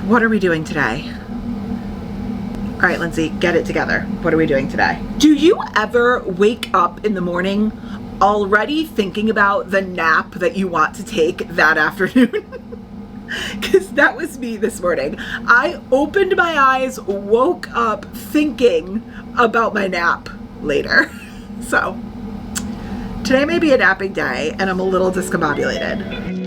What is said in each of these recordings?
What are we doing today? All right, Lindsay, get it together. What are we doing today? Do you ever wake up in the morning already thinking about the nap that you want to take that afternoon? Because that was me this morning. I opened my eyes, woke up thinking about my nap later. So today may be a napping day and I'm a little discombobulated.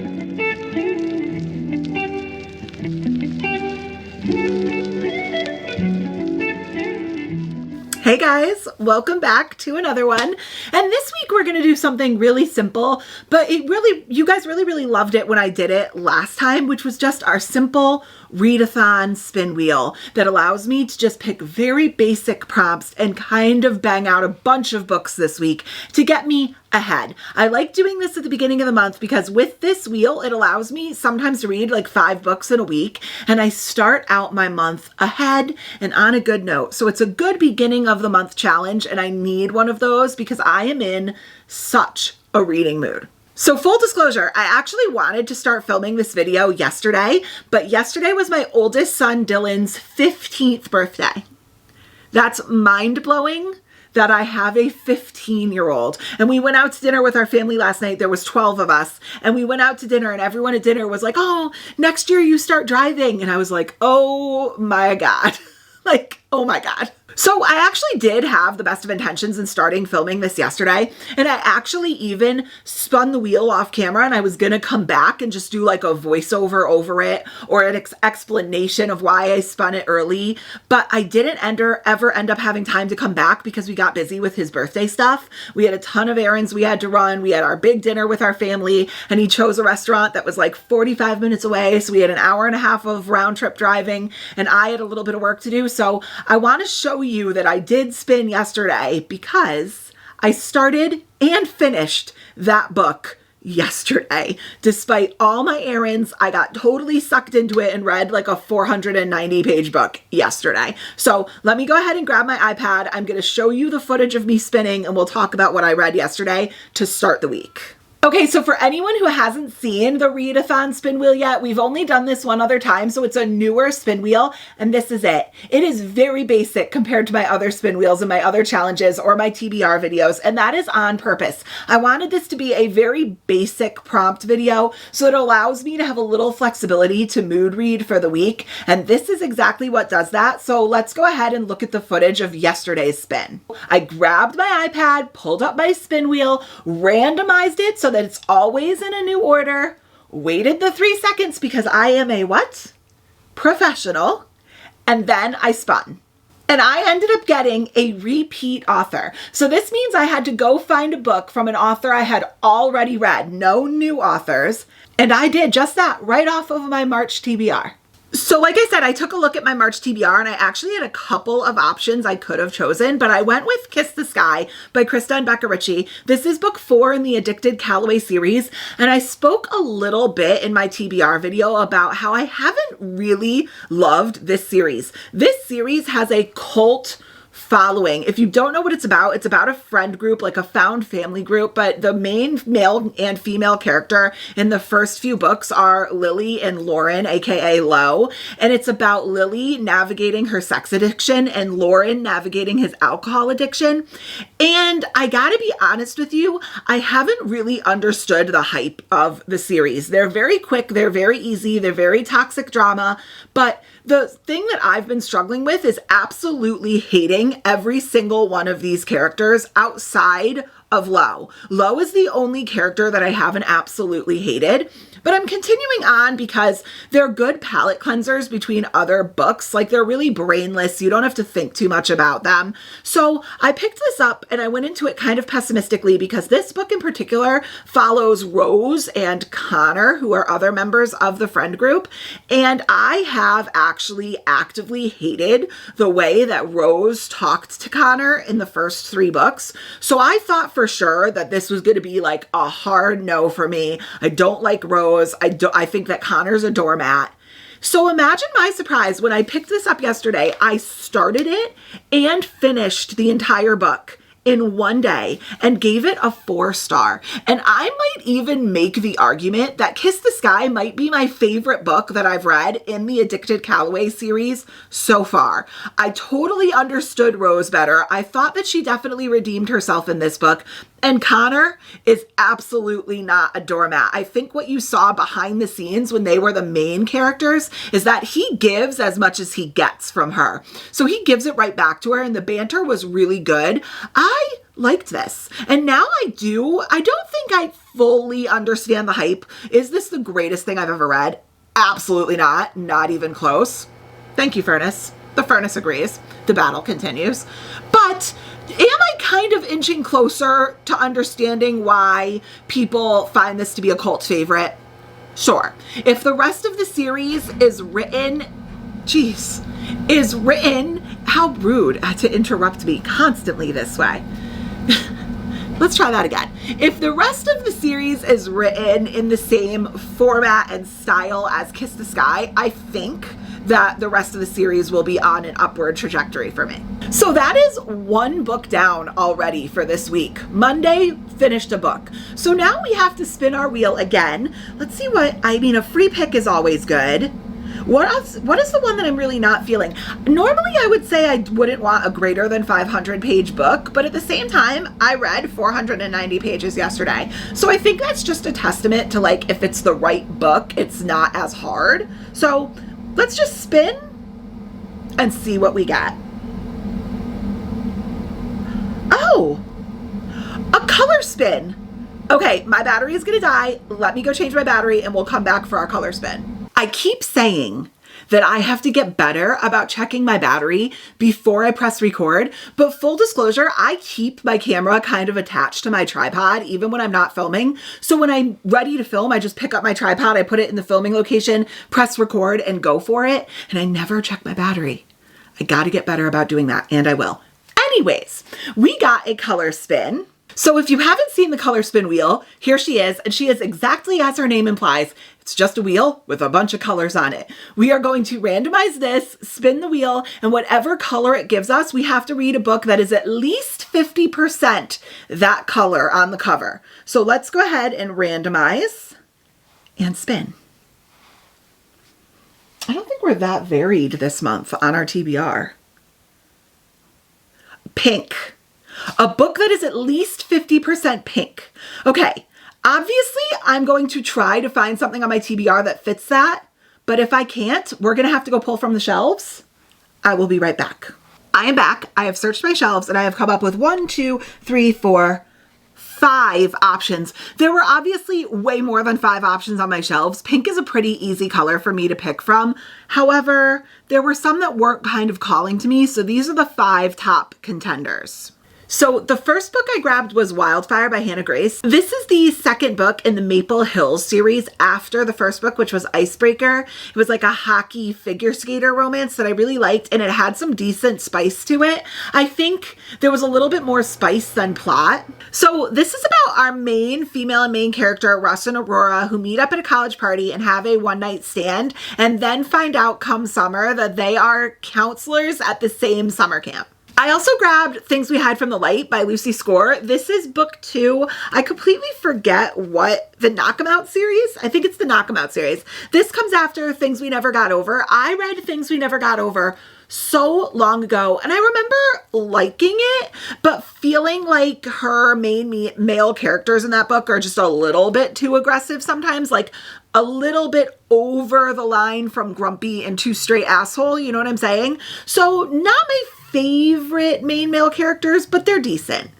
Hey guys, welcome back to another one. And this week we're going to do something really simple, but you guys really loved it when I did it last time, which was just our simple read-a-thon spin wheel that allows me to just pick very basic prompts and kind of bang out a bunch of books this week to get me ahead. I like doing this at the beginning of the month because with this wheel, it allows me sometimes to read like 5 books in a week, and I start out my month ahead and on a good note. So it's a good beginning of the month challenge, and I need one of those because I am in such a reading mood. So full disclosure, I actually wanted to start filming this video yesterday, but yesterday was my oldest son Dylan's 15th birthday. That's mind-blowing that I have a 15-year-old. And we went out to dinner with our family last night. There was 12 of us. And we went out to dinner and everyone at dinner was like, oh, next year you start driving. And I was like, oh my God. Like, oh my God. So I actually did have the best of intentions in starting filming this yesterday. And I actually even spun the wheel off camera and I was going to come back and just do like a voiceover over it or an explanation of why I spun it early. But I didn't ever end up having time to come back because we got busy with his birthday stuff. We had a ton of errands we had to run. We had our big dinner with our family and he chose a restaurant that was like 45 minutes away. So we had an hour and a half of round trip driving and I had a little bit of work to do. So I want to show you that I did spin yesterday because I started and finished that book yesterday. Despite all my errands, I got totally sucked into it and read like a 490-page book yesterday. So let me go ahead and grab my iPad. I'm going to show you the footage of me spinning and we'll talk about what I read yesterday to start the week. Okay, so for anyone who hasn't seen the read-a-thon spin wheel yet, we've only done this one other time, so it's a newer spin wheel, and this is it. It is very basic compared to my other spin wheels and my other challenges or my TBR videos, and that is on purpose. I wanted this to be a very basic prompt video, so it allows me to have a little flexibility to mood read for the week, and this is exactly what does that. So let's go ahead and look at the footage of yesterday's spin. I grabbed my iPad, pulled up my spin wheel, randomized it so that it's always in a new order, waited the 3 seconds because I am a what? Professional, and then I spun. And I ended up getting a repeat author. So this means I had to go find a book from an author I had already read, no new authors, and I did just that right off of my March TBR. So like I said, I took a look at my March TBR and I actually had a couple of options I could have chosen, but I went with Kiss the Sky by Krista and Becca Ritchie. This is book 4 in the Addicted Calloway series, and I spoke a little bit in my TBR video about how I haven't really loved this series. This series has a cult following. If you don't know what it's about a friend group, like a found family group, but the main male and female character in the first few books are Lily and Lauren, aka Lo, and it's about Lily navigating her sex addiction and Lauren navigating his alcohol addiction. And I gotta be honest with you, I haven't really understood the hype of the series. They're very quick, they're very easy, they're very toxic drama, but the thing that I've been struggling with is absolutely hating every single one of these characters outside of Lo. Lo is the only character that I haven't absolutely hated, but I'm continuing on because they're good palate cleansers between other books. Like they're really brainless. You don't have to think too much about them. So I picked this up and I went into it kind of pessimistically because this book in particular follows Rose and Connor, who are other members of the friend group. And I have actually actively hated the way that Rose talked to Connor in the first 3 books. So I thought for sure that this was going to be like a hard no for me. I don't like Rose. I think that Connor's a doormat. So imagine my surprise when I picked this up yesterday. I started it and finished the entire book in one day and gave it a 4-star. And I might even make the argument that Kiss the Sky might be my favorite book that I've read in the Addicted Calloway series so far. I totally understood Rose better. I thought that she definitely redeemed herself in this book. And Connor is absolutely not a doormat. I think what you saw behind the scenes when they were the main characters is that he gives as much as he gets from her. So he gives it right back to her, and the banter was really good. I liked this. And now I don't think I fully understand the hype. Is this the greatest thing I've ever read? Absolutely not. Not even close. Thank you, Furnace. The Furnace agrees. The battle continues. But am I kind of inching closer to understanding why people find this to be a cult favorite? Sure. If the rest of the series is written, how rude to interrupt me constantly this way. Let's try that again. If the rest of the series is written in the same format and style as Kiss the Sky, I think that the rest of the series will be on an upward trajectory for me. So that is one book down already for this week. Monday, finished a book. So now we have to spin our wheel again. Let's see a free pick is always good. What is the one that I'm really not feeling? Normally I would say I wouldn't want a greater than 500-page book, but at the same time, I read 490 pages yesterday. So I think that's just a testament to, like, if it's the right book, it's not as hard. So let's just spin and see what we get. Oh, a color spin. Okay, my battery is gonna die. Let me go change my battery and we'll come back for our color spin. I keep saying that I have to get better about checking my battery before I press record, but full disclosure, I keep my camera kind of attached to my tripod even when I'm not filming. So when I'm ready to film, I just pick up my tripod, I put it in the filming location, press record, and go for it. And I never check my battery. I gotta get better about doing that, and I will. Anyways, we got a color spin. So if you haven't seen the color spin wheel, here she is, and she is exactly as her name implies. It's just a wheel with a bunch of colors on it. We are going to randomize this, spin the wheel, and whatever color it gives us, we have to read a book that is at least 50% that color on the cover. So let's go ahead and randomize and spin. I don't think we're that varied this month on our TBR. Pink. A book that is at least 50% pink. Okay, obviously I'm going to try to find something on my TBR that fits that, but if I can't, we're gonna have to go pull from the shelves. I will be right back. I am back. I have searched my shelves and I have come up with 5 options. There were obviously way more than 5 options on my shelves. Pink is a pretty easy color for me to pick from. However, there were some that weren't kind of calling to me, so these are the 5 top contenders. So the first book I grabbed was Wildfire by Hannah Grace. This is the second book in the Maple Hills series after the first book, which was Icebreaker. It was like a hockey figure skater romance that I really liked, and it had some decent spice to it. I think there was a little bit more spice than plot. So this is about our main female and main character, Russ and Aurora, who meet up at a college party and have a one-night stand, and then find out come summer that they are counselors at the same summer camp. I also grabbed Things We Hide from the Light by Lucy Score. This is book 2. I completely forget what the Knock 'em Out series. I think it's the Knock 'em Out series. This comes after Things We Never Got Over. I read Things We Never Got Over so long ago, and I remember liking it, but feeling like her main male characters in that book are just a little bit too aggressive sometimes, like a little bit over the line from grumpy and too straight asshole, you know what I'm saying? So not my favorite main male characters, but they're decent.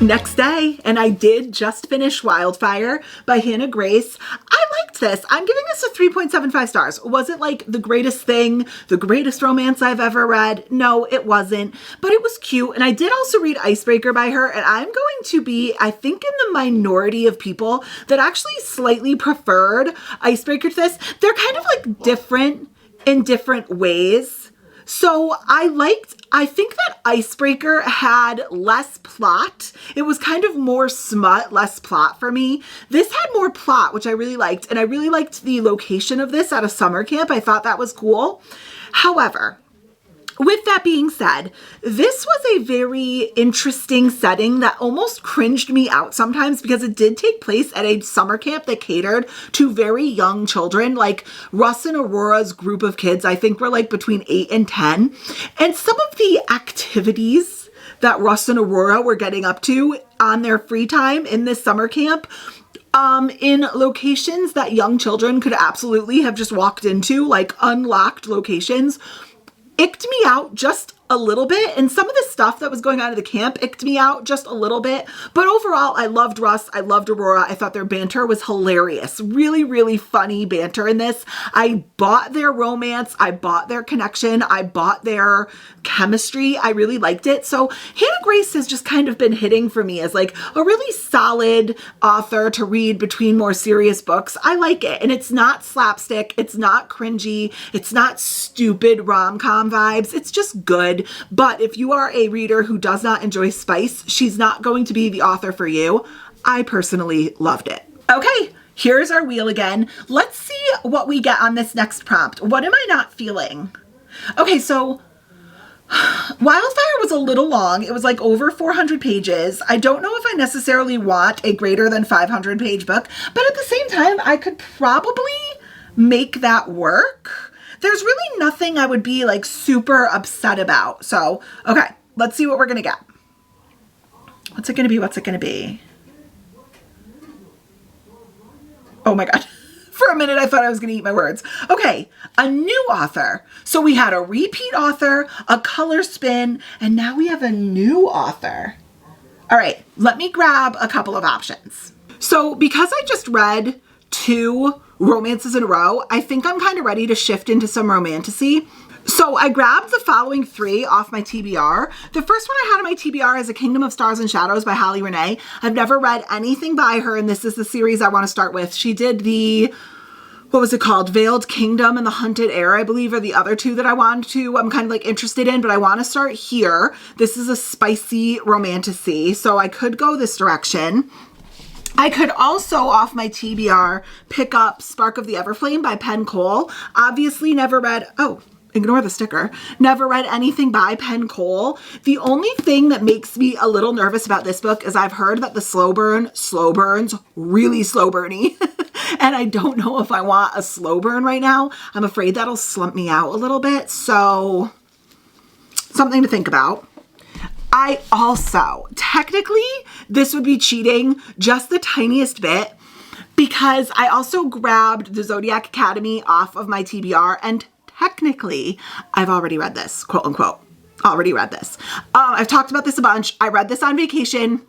next day, and I did just finish Wildfire by Hannah Grace. I liked this. I'm giving this a 3.75 stars. Was it like the greatest thing, the greatest romance I've ever read? No, it wasn't, but it was cute. And I did also read Icebreaker by her, and I'm going to be, I think, in the minority of people that actually slightly preferred Icebreaker to this. They're kind of like different in different ways. So I think that Icebreaker had less plot. It was kind of more smut, less plot for me. This had more plot, which I really liked. And I really liked the location of this at a summer camp. I thought that was cool. However, with that being said, this was a very interesting setting that almost cringed me out sometimes because it did take place at a summer camp that catered to very young children. Like Russ and Aurora's group of kids, I think were like between 8 and 10. And some of the activities that Russ and Aurora were getting up to on their free time in this summer camp, in locations that young children could absolutely have just walked into, like unlocked locations, icked me out just a little bit, and some of the stuff that was going on at the camp icked me out just a little bit. But overall, I loved Russ. I loved Aurora. I thought their banter was hilarious. Really, really funny banter in this. I bought their romance. I bought their connection. I bought their chemistry. I really liked it. So Hannah Grace has just kind of been hitting for me as like a really solid author to read between more serious books. I like it. And it's not slapstick. It's not cringy. It's not stupid rom-com vibes. It's just good. But if you are a reader who does not enjoy spice, she's not going to be the author for you. I personally loved it. Okay, here's our wheel again. Let's see what we get on this next prompt. What am I not feeling? Okay, so Wildfire was a little long. It was like over 400 pages. I don't know if I necessarily want a greater than 500 page book, but at the same time, I could probably make that work. There's really nothing I would be like super upset about. So, okay, let's see what we're gonna get. What's it gonna be? What's it gonna be? Oh my God. For a minute, I thought I was gonna eat my words. Okay, a new author. So we had a repeat author, a color spin, and now we have a new author. All right, let me grab a couple of options. So because I just read 2 romances in a row, I think I'm kind of ready to shift into some romantasy. So I grabbed the following 3 off my TBR. The first one I had on my TBR is A Kingdom of Stars and Shadows by Holly Renee. I've never read anything by her, and this is the series I want to start with. She did the, what was it called? Veiled Kingdom and The Hunted Heir, I believe, are the other 2 that I'm kind of like interested in, but I want to start here. This is a spicy romantasy, so I could go this direction. I could also, off my TBR, pick up Spark of the Everflame by Penn Cole. Obviously never read, oh, ignore the sticker. Never read anything by Penn Cole. The only thing that makes me a little nervous about this book is I've heard that the slow burns really slow burny. And I don't know if I want a slow burn right now. I'm afraid that'll slump me out a little bit. So something to think about. I also, technically, this would be cheating just the tiniest bit because I also grabbed the Zodiac Academy off of my TBR, and technically, I've already read this, quote unquote, already read this. I've talked about this a bunch. I read this on vacation.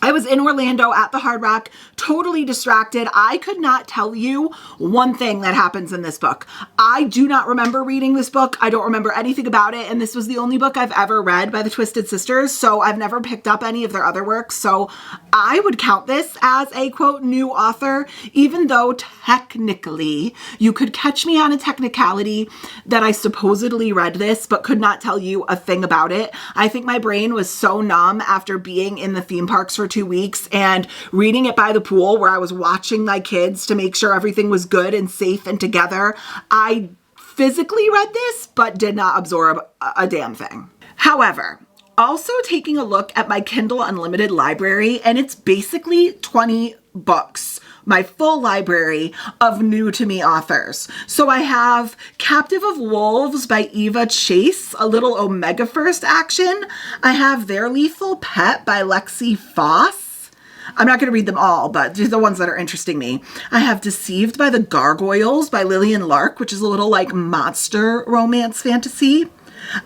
I was in Orlando at the Hard Rock, totally distracted. I could not tell you one thing that happens in this book. I do not remember reading this book. I don't remember anything about it. And this was the only book I've ever read by the Twisted Sisters. So I've never picked up any of their other works. So I would count this as a quote new author, even though technically you could catch me on a technicality that I supposedly read this, but could not tell you a thing about it. I think my brain was so numb after being in the theme parks for 2 weeks and reading it by the pool where I was watching my kids to make sure everything was good and safe and together. I physically read this, but did not absorb a damn thing. However, also taking a look at my Kindle Unlimited library, and it's basically 20 books, my full library of new to me authors. So I have Captive of Wolves by Eva Chase, a little Omega First action. I have Their Lethal Pet by Lexi Foss. I'm not going to read them all, but these are the ones that are interesting me. I have Deceived by the Gargoyles by Lillian Lark, which is a little like monster romance fantasy.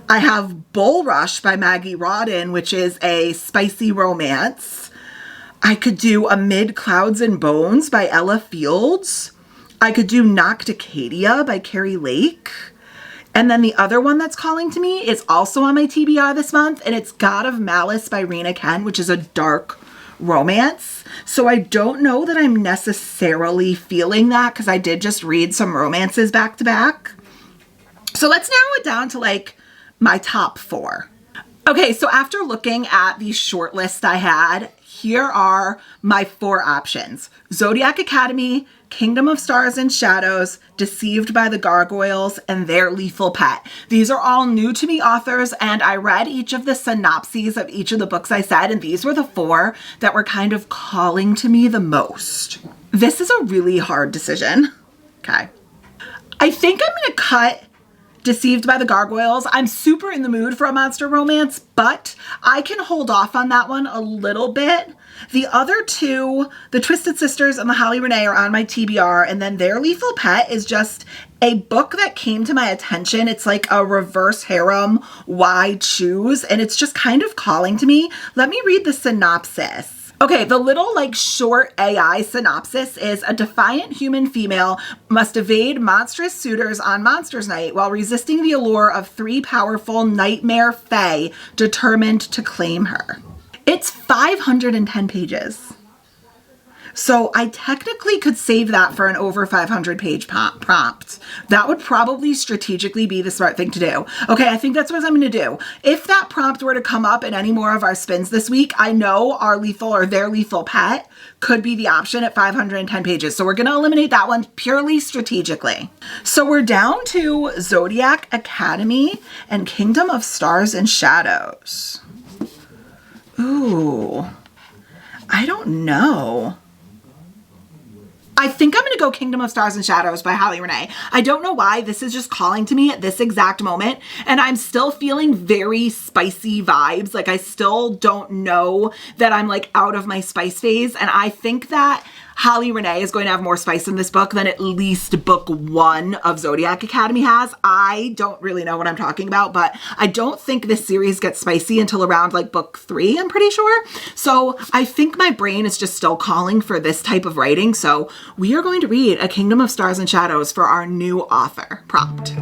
I have Bull Rush by Maggie Rodden, which is a spicy romance. I could do Amid Clouds and Bones by Ella Fields. I could do Nocticadia by Carrie Lake. And then the other one that's calling to me is also on my TBR this month, and it's God of Malice by Rena Ken, which is a dark romance. So I don't know that I'm necessarily feeling that because I did just read some romances back to back. So let's narrow it down to like my top 4. Okay, so after looking at the short list I had, here are my 4 options. Zodiac Academy, Kingdom of Stars and Shadows, Deceived by the Gargoyles, and Their Lethal Pet. These are all new to me authors, and I read each of the synopses of each of the books I said, and these were the 4 that were kind of calling to me the most. This is a really hard decision. Okay. I think I'm going to cut Deceived by the Gargoyles. I'm super in the mood for a monster romance, but I can hold off on that one a little bit. The other 2, the Twisted Sisters and the Holly Renee, are on my TBR, and then Their Lethal Pet is just a book that came to my attention. It's like a reverse harem, why choose? And it's just kind of calling to me. Let me read the synopsis. Okay, the little like short AI synopsis is: a defiant human female must evade monstrous suitors on Monsters Night while resisting the allure of 3 powerful nightmare fae determined to claim her. It's 510 pages. So I technically could save that for an over 500 page prompt. That would probably strategically be the smart thing to do. Okay, I think that's what I'm going to do. If that prompt were to come up in any more of our spins this week, I know our lethal or Their Lethal Pet could be the option at 510 pages. So we're going to eliminate that one purely strategically. So we're down to Zodiac Academy and Kingdom of Stars and Shadows. Ooh, I don't know. I think I'm going to go Kingdom of Stars and Shadows by Holly Renee. I don't know why. This is just calling to me at this exact moment. And I'm still feeling very spicy vibes. Like I still don't know that I'm like out of my spice phase. And I think that Holly Renee is going to have more spice in this book than at least book 1 of Zodiac Academy has. I don't really know what I'm talking about, but I don't think this series gets spicy until around like book 3, I'm pretty sure. So I think my brain is just still calling for this type of writing. So we are going to read A Kingdom of Stars and Shadows for our new author prompt.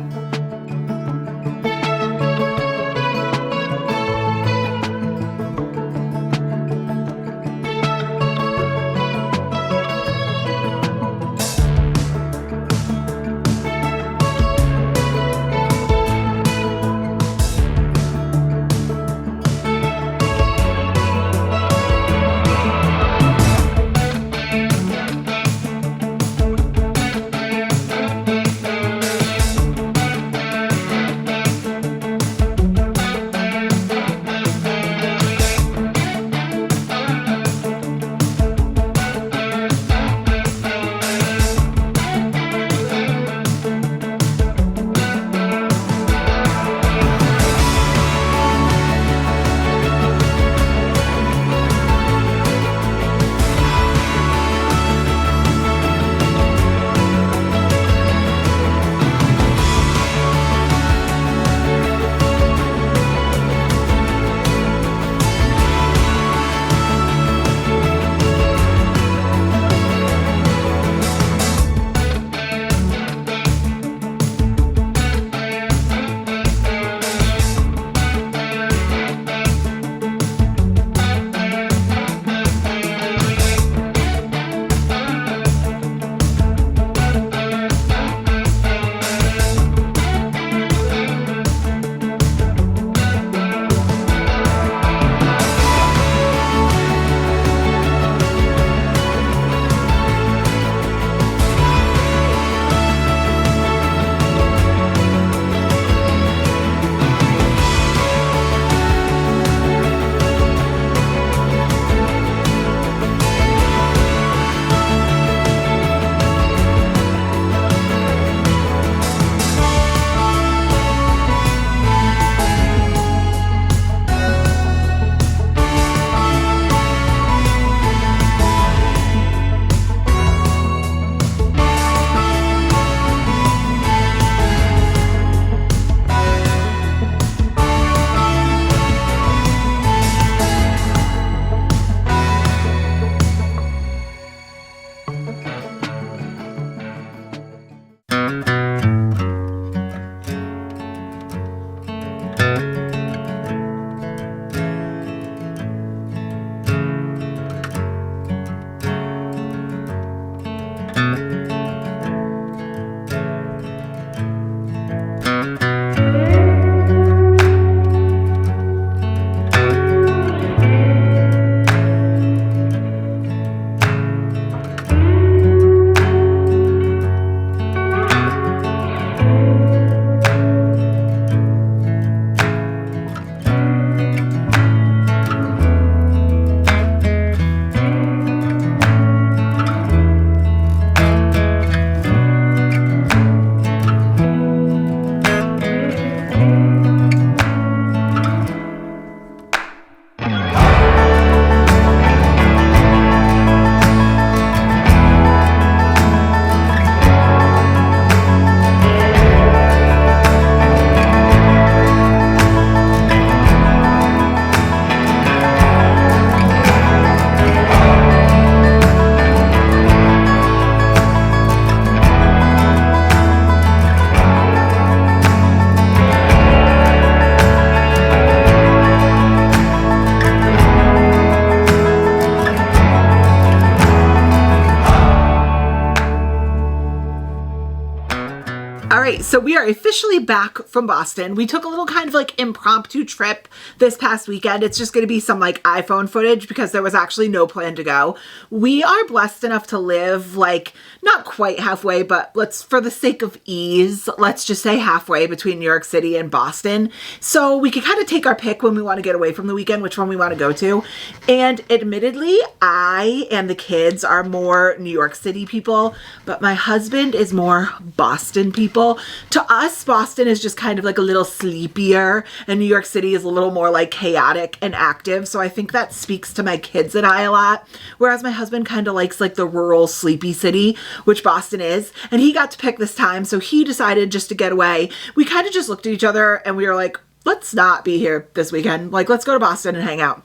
So we are officially back from Boston. We took a little kind of like impromptu trip this past weekend. It's just going to be some like iPhone footage because there was actually no plan to go. We are blessed enough to live like not quite halfway, but for the sake of ease, let's just say halfway between New York City and Boston. So we could kind of take our pick when we want to get away from the weekend, which one we want to go to. And admittedly, I and the kids are more New York City people, but my husband is more Boston people. To us, Boston is just kind of like a little sleepier, and New York City is a little more like chaotic and active. So I think that speaks to my kids and I a lot. Whereas my husband kind of likes like the rural, sleepy city, which Boston is. And he got to pick this time, so he decided just to get away. We kind of just looked at each other and we were like, let's not be here this weekend. Like, let's go to Boston and hang out.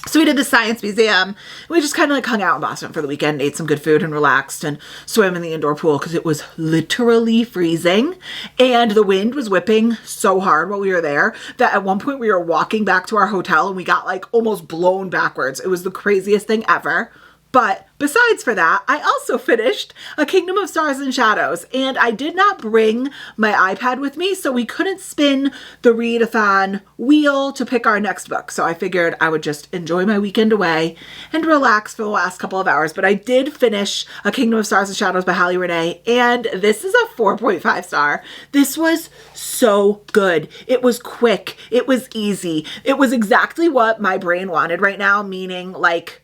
So we did the Science Museum. We just kind of like hung out in Boston for the weekend, ate some good food and relaxed and swam in the indoor pool because it was literally freezing. And the wind was whipping so hard while we were there that at one point we were walking back to our hotel and we got like almost blown backwards. It was the craziest thing ever. But besides for that, I also finished A Kingdom of Stars and Shadows, and I did not bring my iPad with me, so we couldn't spin the read-a-thon wheel to pick our next book. So I figured I would just enjoy my weekend away and relax for the last couple of hours. But I did finish A Kingdom of Stars and Shadows by Hallie Renee, and this is a 4.5 star. This was so good. It was quick. It was easy. It was exactly what my brain wanted right now, meaning like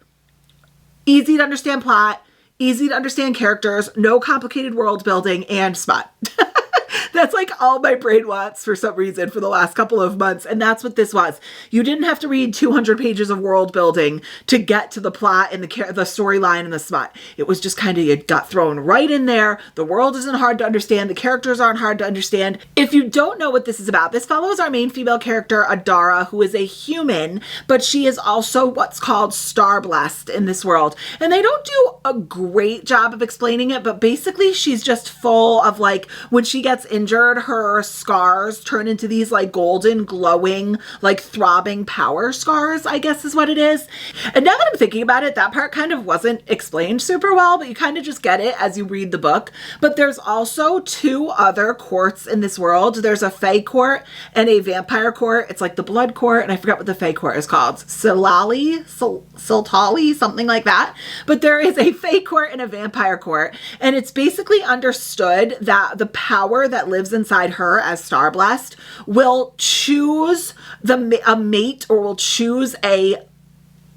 easy to understand plot, easy to understand characters, no complicated world building, and smut. That's like all my brain wants for some reason for the last couple of months. And that's what this was. You didn't have to read 200 pages of world building to get to the plot and the storyline and the smut. It was just kind of, you got thrown right in there. The world isn't hard to understand. The characters aren't hard to understand. If you don't know what this is about, this follows our main female character, Adara, who is a human, but she is also what's called star-blessed in this world. And they don't do a great job of explaining it, but basically she's just full of like, when she gets injured, her scars turn into these like golden, glowing, like throbbing power scars, I guess is what it is. And now that I'm thinking about it, that part kind of wasn't explained super well, but you kind of just get it as you read the book. But there's also two other courts in this world. There's a Fae court and a vampire court. It's like the blood court, and I forgot what the Fae court is called. Siltali, something like that. But there is a Fae court and a vampire court, and it's basically understood that the power that lives inside her as star-blessed will choose a mate, or will choose a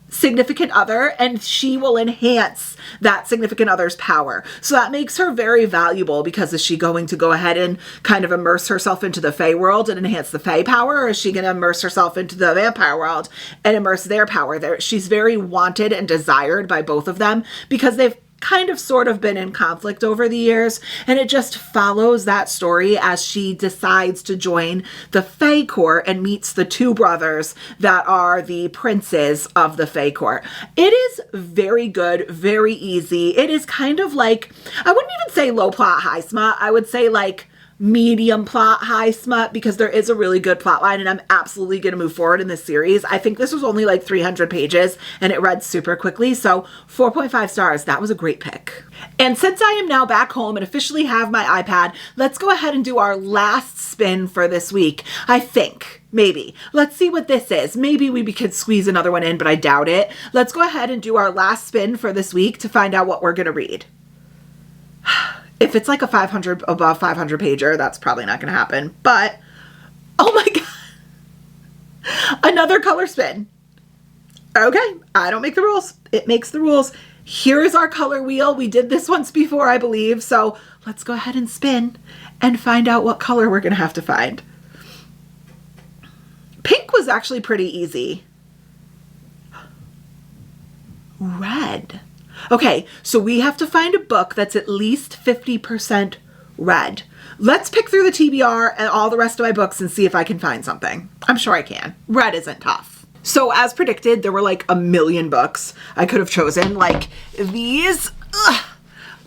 significant other, and she will enhance that significant other's power. So that makes her very valuable, because is she going to go ahead and kind of immerse herself into the Fae world and enhance the Fae power, or is she going to immerse herself into the vampire world and immerse their power there? She's very wanted and desired by both of them because they've kind of sort of been in conflict over the years, and it just follows that story as she decides to join the Fae court and meets the two brothers that are the princes of the Fae court. It is very good, very easy. It is kind of like, I wouldn't even say low plot, high smut. I would say like medium plot, high smut, because there is a really good plot line, and I'm absolutely going to move forward in this series. I think this was only like 300 pages and it read super quickly. So 4.5 stars. That was a great pick. And since I am now back home and officially have my iPad, let's go ahead and do our last spin for this week. I think. Maybe. Let's see what this is. Maybe we could squeeze another one in, but I doubt it. Let's go ahead and do our last spin for this week to find out what we're going to read. If it's like a above 500 pager, that's probably not going to happen. But, oh my God. Another color spin. Okay, I don't make the rules. It makes the rules. Here is our color wheel. We did this once before, I believe. So let's go ahead and spin and find out what color we're going to have to find. Pink was actually pretty easy. Red. Okay, so we have to find a book that's at least 50% red. Let's pick through the TBR and all the rest of my books and see if I can find something. I'm sure I can. Red isn't tough. So as predicted, there were like a million books I could have chosen. Like these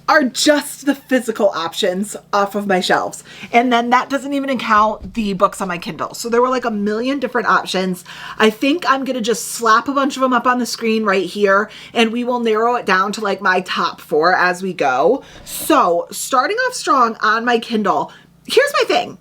are just the physical options off of my shelves. And then that doesn't even count the books on my Kindle. So there were like a million different options. I think I'm going to just slap a bunch of them up on the screen right here, and we will narrow it down to like my top 4 as we go. So starting off strong on my Kindle, here's my thing.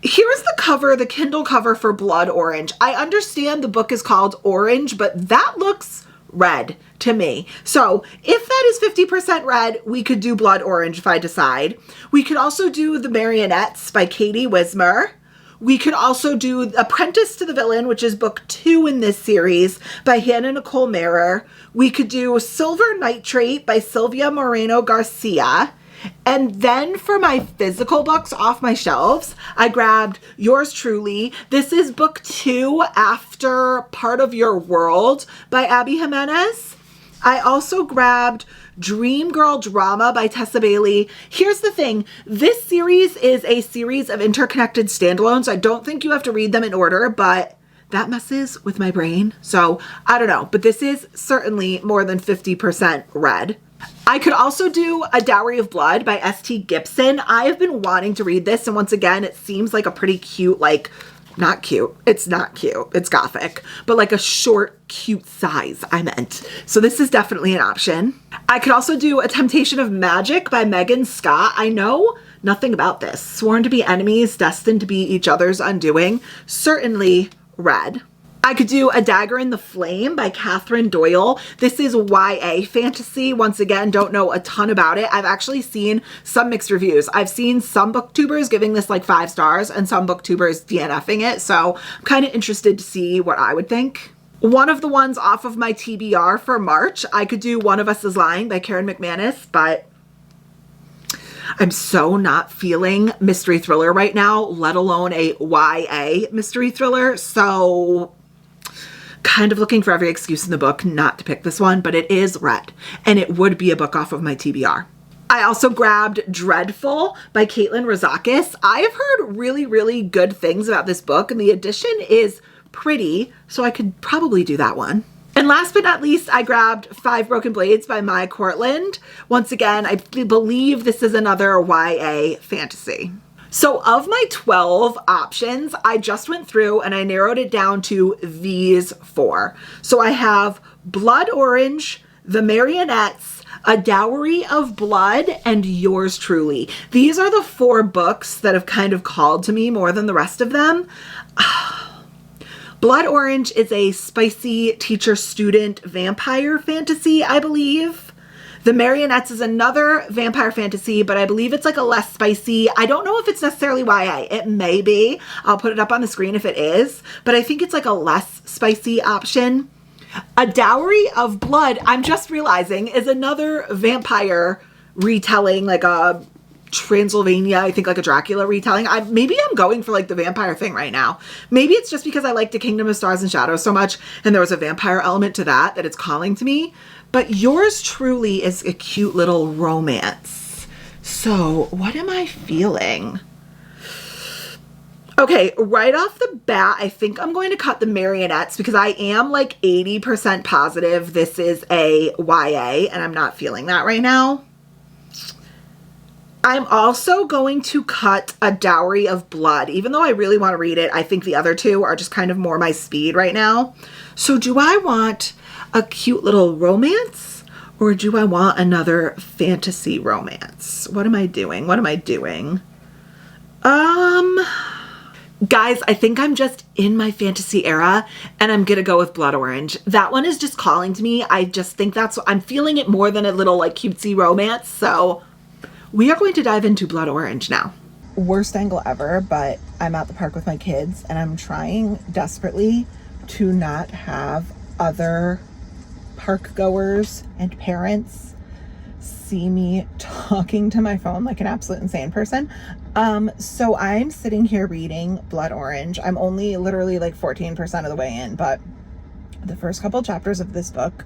Here's the cover, the Kindle cover for Blood Orange. I understand the book is called Orange, but that looks red to me. So if that is 50% red, we could do Blood Orange if I decide. We could also do The Marionettes by Katie Wismer. We could also do Apprentice to the Villain, which is book 2 in this series by Hannah Nicole Marer. We could do Silver Nitrate by Sylvia Moreno Garcia. And then for my physical books off my shelves, I grabbed Yours Truly. This is book 2 after Part of Your World by Abby Jimenez. I also grabbed Dream Girl Drama by Tessa Bailey. Here's the thing. This series is a series of interconnected standalones. I don't think you have to read them in order, but that messes with my brain. So I don't know, but this is certainly more than 50% red. I could also do A Dowry of Blood by S.T. Gibson. I have been wanting to read this, and once again, it seems like a pretty cute, like, not cute. It's not cute. It's gothic, but like a short, cute size, I meant. So this is definitely an option. I could also do A Temptation of Magic by Megan Scott. I know nothing about this. Sworn to be enemies, destined to be each other's undoing. Certainly red. I could do A Dagger in the Flame by Catherine Doyle. This is YA fantasy. Once again, don't know a ton about it. I've actually seen some mixed reviews. I've seen some booktubers giving this like 5 stars and some booktubers DNFing it. So I'm kind of interested to see what I would think. One of the ones off of my TBR for March, I could do One of Us is Lying by Karen McManus, but I'm so not feeling mystery thriller right now, let alone a YA mystery thriller. So kind of looking for every excuse in the book not to pick this one, but it is red and it would be a book off of my TBR. I also grabbed Dreadful by Caitlin Rozakis. I have heard really, really good things about this book, and the edition is pretty, so I could probably do that one. And last but not least, I grabbed Five Broken Blades by Mai Cortland. Once again, I believe this is another YA fantasy. So of my 12 options, I just went through and I narrowed it down to these 4. So I have Blood Orange, The Marionettes, A Dowry of Blood, and Yours Truly. These are the 4 books that have kind of called to me more than the rest of them. Blood Orange is a spicy teacher-student vampire fantasy, I believe. The Marionettes is another vampire fantasy, but I believe it's like a less spicy. I don't know if it's necessarily YA. It may be. I'll put it up on the screen if it is, but I think it's like a less spicy option. A Dowry of Blood, I'm just realizing, is another vampire retelling, like a Transylvania, I think like a Dracula retelling. Maybe I'm going for like the vampire thing right now. Maybe it's just because I like The Kingdom of Stars and Shadows so much and there was a vampire element to that it's calling to me. But Yours Truly is a cute little romance. So what am I feeling? Okay, right off the bat, I think I'm going to cut The Marionettes because I am like 80% positive this is a YA and I'm not feeling that right now. I'm also going to cut A Dowry of Blood. Even though I really want to read it, I think the other 2 are just kind of more my speed right now. So do I want a cute little romance or do I want another fantasy romance? What am I doing? What am I doing? Guys, I think I'm just in my fantasy era and I'm gonna go with Blood Orange. That one is just calling to me. I just think that's what I'm feeling, it more than a little like cutesy romance. So we are going to dive into Blood Orange now. Worst angle ever, but I'm at the park with my kids and I'm trying desperately to not have other park goers and parents see me talking to my phone like an absolute insane person. So I'm sitting here reading Blood Orange. I'm only literally like 14% of the way in, but the first couple chapters of this book,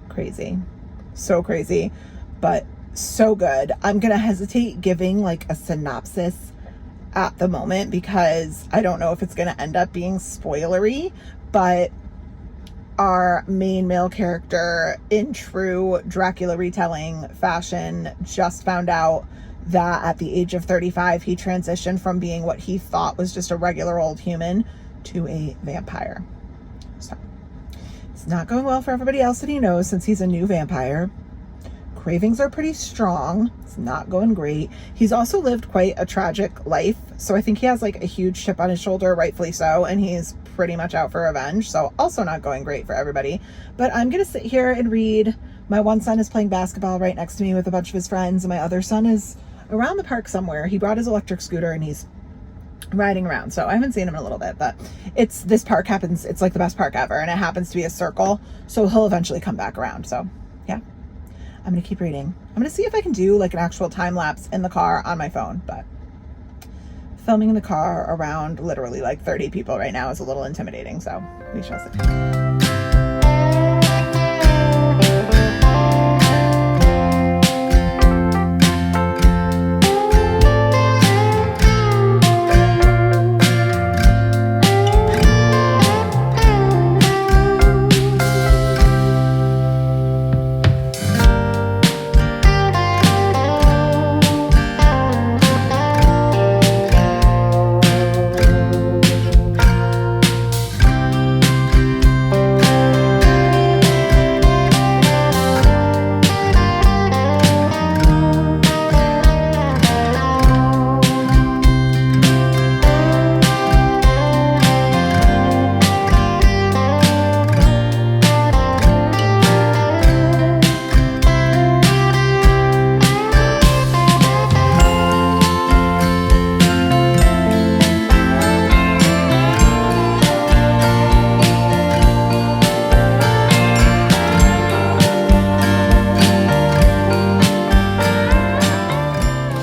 crazy, so crazy, but so good. I'm gonna hesitate giving like a synopsis at the moment because I don't know if it's gonna end up being spoilery, but our main male character in true Dracula retelling fashion just found out that at the age of 35 he transitioned from being what he thought was just a regular old human to a vampire. So it's not going well for everybody else that he knows since he's a new vampire. Cravings are pretty strong. It's not going great. He's also lived quite a tragic life. So I think he has like a huge chip on his shoulder, rightfully so. And he's pretty much out for revenge. So also not going great for everybody. But I'm going to sit here and read. My one son is playing basketball right next to me with a bunch of his friends. And my other son is around the park somewhere. He brought his electric scooter and he's riding around. So I haven't seen him in a little bit, but this park happens. It's like the best park ever. And it happens to be a circle. So he'll eventually come back around. So yeah, I'm going to keep reading. I'm going to see if I can do like an actual time lapse in the car on my phone, but filming in the car around literally like 30 people right now is a little intimidating. So we shall see.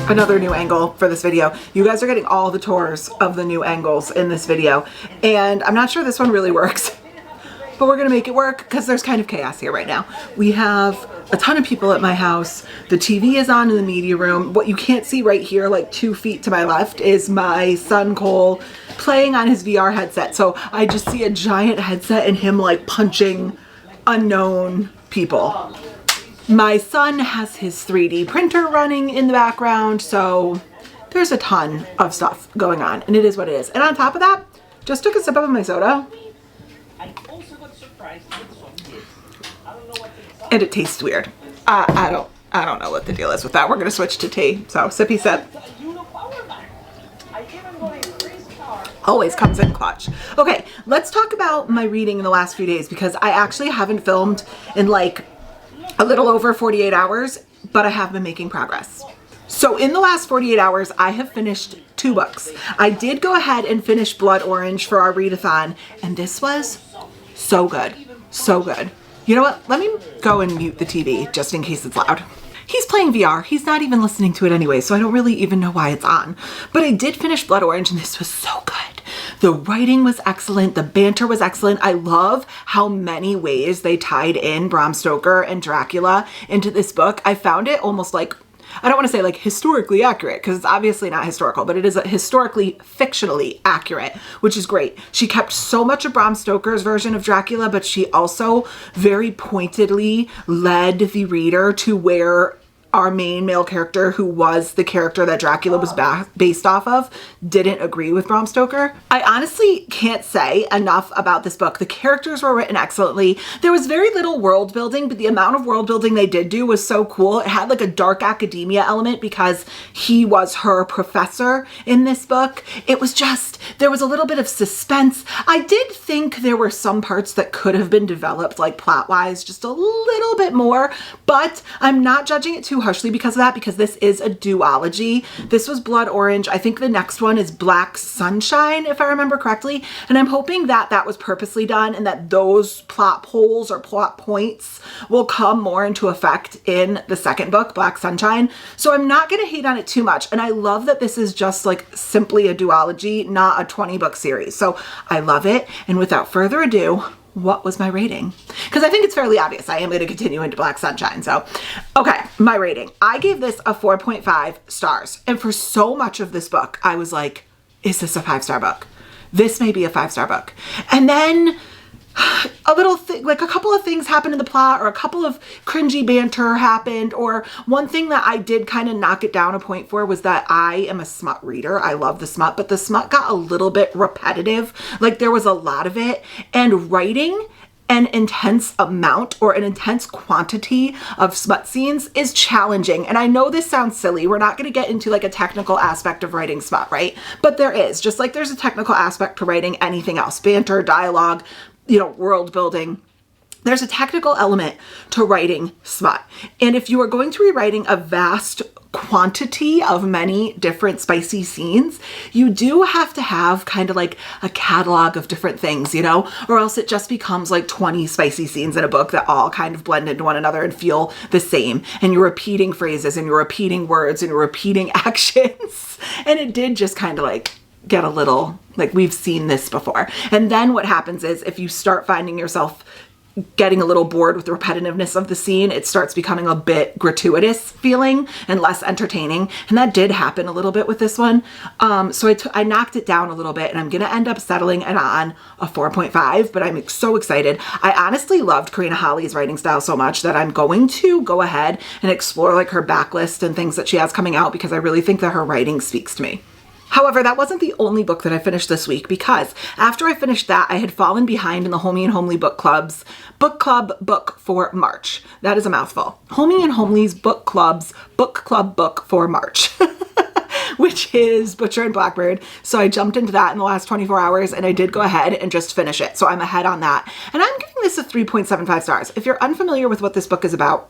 Another new angle for this video. You guys are getting all the tours of the new angles in this video, and I'm not sure this one really works, but we're gonna make it work because there's kind of chaos here right now. We have a ton of people at my house. The TV is on in the media room. What you can't see right here, like 2 feet to my left, is my son Cole playing on his VR headset. So I just see a giant headset and him like punching unknown people. My son has his 3D printer running in the background, so there's a ton of stuff going on, and it is what it is. And on top of that, just took a sip of my soda, and it tastes weird. I don't know what the deal is with that. We're gonna switch to tea. So sippy sip. Always comes in clutch. Okay, let's talk about my reading in the last few days, because I actually haven't filmed in like a little over 48 hours, but I have been making progress. So in the last 48 hours, I have finished 2 books. I did go ahead and finish Blood Orange for our read-a-thon, and this was so good. So good. You know what? Let me go and mute the TV just in case it's loud. He's playing VR. He's not even listening to it anyway, so I don't really even know why it's on. But I did finish Blood Orange, and this was so good. The writing was excellent. The banter was excellent. I love how many ways they tied in Bram Stoker and Dracula into this book. I found it almost like, I don't want to say like historically accurate, because it's obviously not historical, but it is historically fictionally accurate, which is great. She kept so much of Bram Stoker's version of Dracula, but she also very pointedly led the reader to where our main male character, who was the character that Dracula was based off of, didn't agree with Bram Stoker. I honestly can't say enough about this book. The characters were written excellently. There was very little world building, but the amount of world building they did do was so cool. It had like a dark academia element because he was her professor in this book. It was just, there was a little bit of suspense. I did think there were some parts that could have been developed like plot-wise just a little bit more, but I'm not judging it too harshly because of that, because this is a duology. This was Blood Orange. I think the next one is Black Sunshine, if I remember correctly. And I'm hoping that that was purposely done and that those plot holes or plot points will come more into effect in the second book, Black Sunshine. So I'm not going to hate on it too much. And I love that this is just like simply a duology, not a 20-book series. So I love it. And without further ado, what was my rating? Because I think it's fairly obvious. I am going to continue into Black Sunshine. So, okay, my rating. I gave this a 4.5 stars. And for so much of this book, I was like, is this a 5-star book? This may be a 5-star book. And then a little thing, like a couple of things happened in the plot, or a couple of cringy banter happened, or one thing that I did kind of knock it down a point for was that I am a smut reader. I love the smut, but the smut got a little bit repetitive. Like there was a lot of it, and writing an intense amount or an intense quantity of smut scenes is challenging. And I know this sounds silly. We're not going to get into like a technical aspect of writing smut, right? But there is, just like there's a technical aspect to writing anything else, banter, dialogue, you know, world building. There's a technical element to writing smut. And if you are going to be writing a vast quantity of many different spicy scenes, you do have to have kind of like a catalog of different things, you know, or else it just becomes like 20 spicy scenes in a book that all kind of blend into one another and feel the same. And you're repeating phrases and you're repeating words and you're repeating actions. And it did just kind of like get a little like, we've seen this before. And then what happens is if you start finding yourself getting a little bored with the repetitiveness of the scene, it starts becoming a bit gratuitous feeling and less entertaining. And that did happen a little bit with this one. So I knocked it down a little bit, and I'm going to end up settling it on a 4.5, but I'm so excited. I honestly loved Karina Holly's writing style so much that I'm going to go ahead and explore like her backlist and things that she has coming out, because I really think that her writing speaks to me. However, that wasn't the only book that I finished this week, because after I finished that, I had fallen behind in the Homey and Homely book club's book club book for March. That is a mouthful. Homey and Homely's book club book for March, which is Butcher and Blackbird. So I jumped into that in the last 24 hours and I did go ahead and just finish it. So I'm ahead on that. And I'm giving this a 3.75 stars. If you're unfamiliar with what this book is about,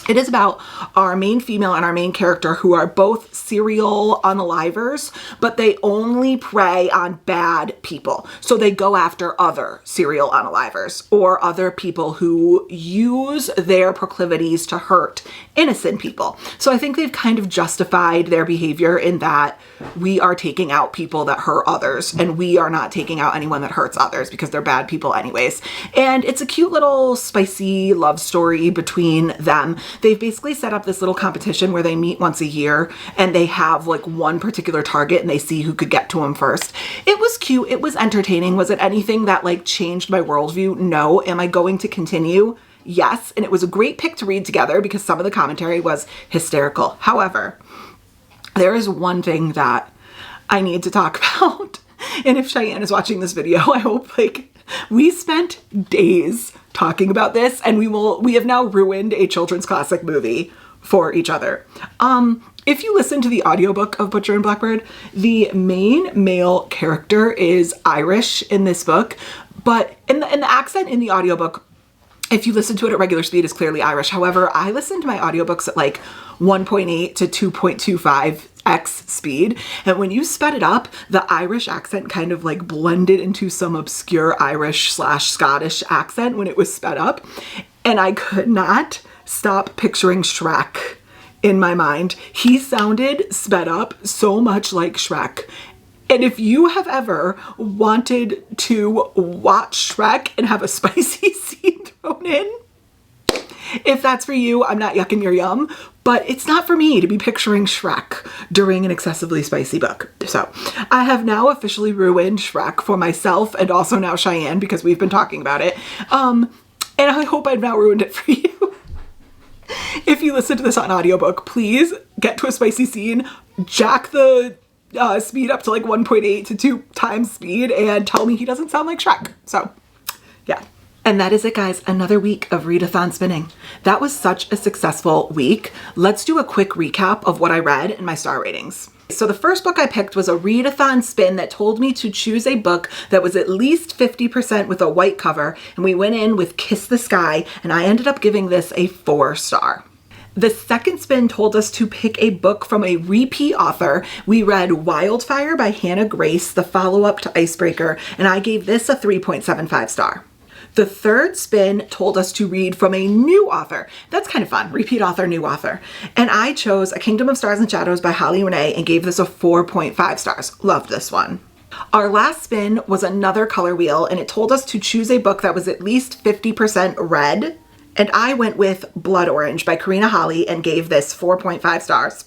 it is about our main female and our main character who are both serial unalivers, but they only prey on bad people. So they go after other serial unalivers or other people who use their proclivities to hurt innocent people. So I think they've kind of justified their behavior in that we are taking out people that hurt others and we are not taking out anyone that hurts others because they're bad people anyways. And it's a cute little spicy love story between them. They've basically set up this little competition where they meet once a year and they have like one particular target and they see who could get to them first. It was cute. It was entertaining. Was it anything that like changed my worldview? No. Am I going to continue? Yes. And it was a great pick to read together because some of the commentary was hysterical. However, there is one thing that I need to talk about. And if Cheyenne is watching this video, I hope like we spent days talking about this, and we have now ruined a children's classic movie for each other. If you listen to the audiobook of Butcher and Blackbird, the main male character is Irish in this book, but in the accent in the audiobook, if you listen to it at regular speed, is clearly Irish. However, I listen to my audiobooks at like 1.8 to 2.25x speed. And when you sped it up, the Irish accent kind of like blended into some obscure Irish/Scottish accent when it was sped up. And I could not stop picturing Shrek in my mind. He sounded sped up so much like Shrek. And if you have ever wanted to watch Shrek and have a spicy scene thrown in, if that's for you, I'm not yucking your yum, but it's not for me to be picturing Shrek during an excessively spicy book. So I have now officially ruined Shrek for myself and also now Cheyenne because we've been talking about it. And I hope I've now ruined it for you. If you listen to this on audiobook, please get to a spicy scene, jack the speed up to like 1.8 to 2 times speed and tell me he doesn't sound like Shrek. So yeah. And that is it, guys. Another week of read-a-thon spinning. That was such a successful week. Let's do a quick recap of what I read and my star ratings. So the first book I picked was a read-a-thon spin that told me to choose a book that was at least 50% with a white cover. And we went in with Kiss the Sky, and I ended up giving this a 4-star. The second spin told us to pick a book from a repeat author. We read Wildfire by Hannah Grace, the follow-up to Icebreaker, and I gave this a 3.75 star. The third spin told us to read from a new author. That's kind of fun. Repeat author, new author. And I chose A Kingdom of Stars and Shadows by Holly Renee and gave this a 4.5 stars. Loved this one. Our last spin was another color wheel, and it told us to choose a book that was at least 50% red. And I went with Blood Orange by Karina Holly and gave this 4.5 stars.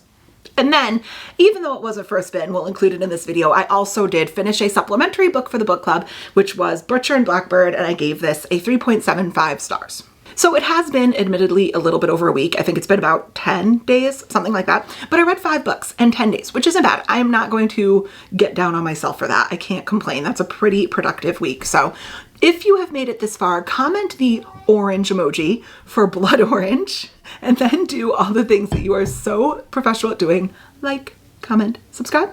And then, even though it was a first spin, we'll include it in this video, I also did finish a supplementary book for the book club, which was Butcher and Blackbird, and I gave this a 3.75 stars. So it has been admittedly a little bit over a week. I think it's been about 10 days, something like that. But I read 5 books in 10 days, which isn't bad. I am not going to get down on myself for that. I can't complain. That's a pretty productive week. So If you have made it this far, comment the orange emoji for blood orange, and then do all the things that you are so professional at doing, like, comment, subscribe,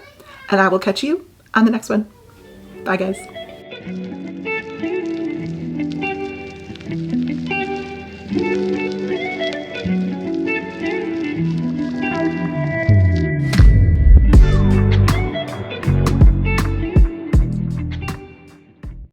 and I will catch you on the next one. Bye, guys.